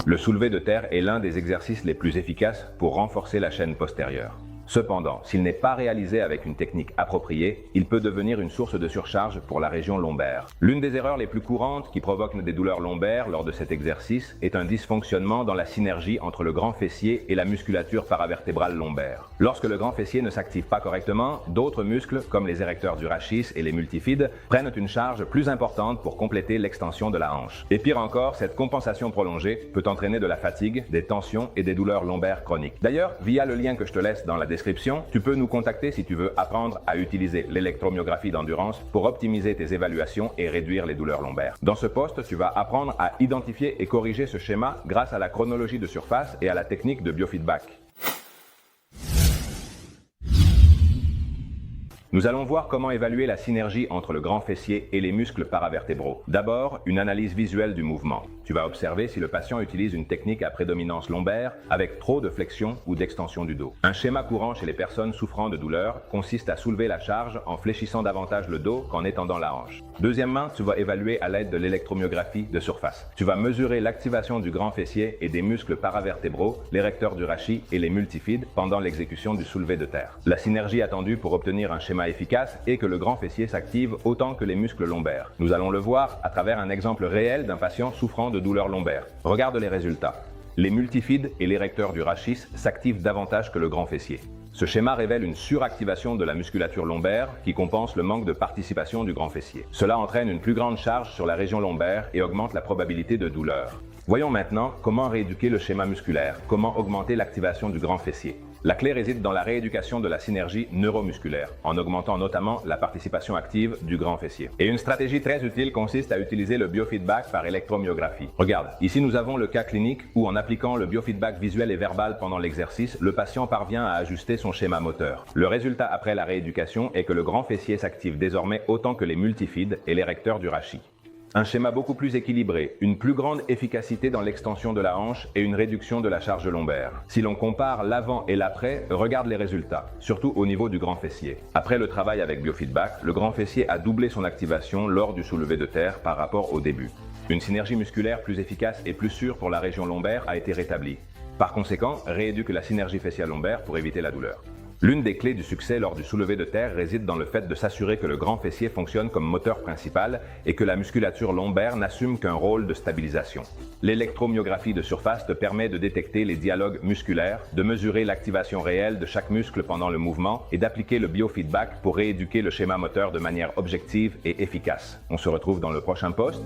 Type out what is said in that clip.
Le soulevé de terre est l'un des exercices les plus efficaces pour renforcer la chaîne postérieure. Cependant, s'il n'est pas réalisé avec une technique appropriée, il peut devenir une source de surcharge pour la région lombaire. L'une des erreurs les plus courantes qui provoquent des douleurs lombaires lors de cet exercice est un dysfonctionnement dans la synergie entre le grand fessier et la musculature paravertébrale lombaire. Lorsque le grand fessier ne s'active pas correctement, d'autres muscles, comme les érecteurs du rachis et les multifides, prennent une charge plus importante pour compléter l'extension de la hanche. Et pire encore, cette compensation prolongée peut entraîner de la fatigue, des tensions et des douleurs lombaires chroniques. D'ailleurs, via le lien que je te laisse dans la description, tu peux nous contacter si tu veux apprendre à utiliser l'électromyographie d'endurance pour optimiser tes évaluations et réduire les douleurs lombaires. Dans ce post, tu vas apprendre à identifier et corriger ce schéma grâce à la chronologie de surface et à la technique de biofeedback. Nous allons voir comment évaluer la synergie entre le grand fessier et les muscles paravertébraux. D'abord, une analyse visuelle du mouvement. Tu vas observer si le patient utilise une technique à prédominance lombaire avec trop de flexion ou d'extension du dos. Un schéma courant chez les personnes souffrant de douleurs consiste à soulever la charge en fléchissant davantage le dos qu'en étendant la hanche. Deuxièmement, tu vas évaluer à l'aide de l'électromyographie de surface. Tu vas mesurer l'activation du grand fessier et des muscles paravertébraux, l'érecteur du rachis et les multifides pendant l'exécution du soulevé de terre. La synergie attendue pour obtenir un schéma efficace est que le grand fessier s'active autant que les muscles lombaires. Nous allons le voir à travers un exemple réel d'un patient souffrant de douleurs lombaires. Regarde les résultats. Les multifides et l'érecteur du rachis s'activent davantage que le grand fessier. Ce schéma révèle une suractivation de la musculature lombaire qui compense le manque de participation du grand fessier. Cela entraîne une plus grande charge sur la région lombaire et augmente la probabilité de douleur. Voyons maintenant comment rééduquer le schéma musculaire, comment augmenter l'activation du grand fessier. La clé réside dans la rééducation de la synergie neuromusculaire, en augmentant notamment la participation active du grand fessier. Et une stratégie très utile consiste à utiliser le biofeedback par électromyographie. Regarde, ici nous avons le cas clinique où en appliquant le biofeedback visuel et verbal pendant l'exercice, le patient parvient à ajuster son schéma moteur. Le résultat après la rééducation est que le grand fessier s'active désormais autant que les multifides et l'érecteur du rachis. Un schéma beaucoup plus équilibré, une plus grande efficacité dans l'extension de la hanche et une réduction de la charge lombaire. Si l'on compare l'avant et l'après, regarde les résultats, surtout au niveau du grand fessier. Après le travail avec biofeedback, le grand fessier a doublé son activation lors du soulevé de terre par rapport au début. Une synergie musculaire plus efficace et plus sûre pour la région lombaire a été rétablie. Par conséquent, rééduque la synergie faciale lombaire pour éviter la douleur. L'une des clés du succès lors du soulevé de terre réside dans le fait de s'assurer que le grand fessier fonctionne comme moteur principal et que la musculature lombaire n'assume qu'un rôle de stabilisation. L'électromyographie de surface te permet de détecter les dialogues musculaires, de mesurer l'activation réelle de chaque muscle pendant le mouvement et d'appliquer le biofeedback pour rééduquer le schéma moteur de manière objective et efficace. On se retrouve dans le prochain post.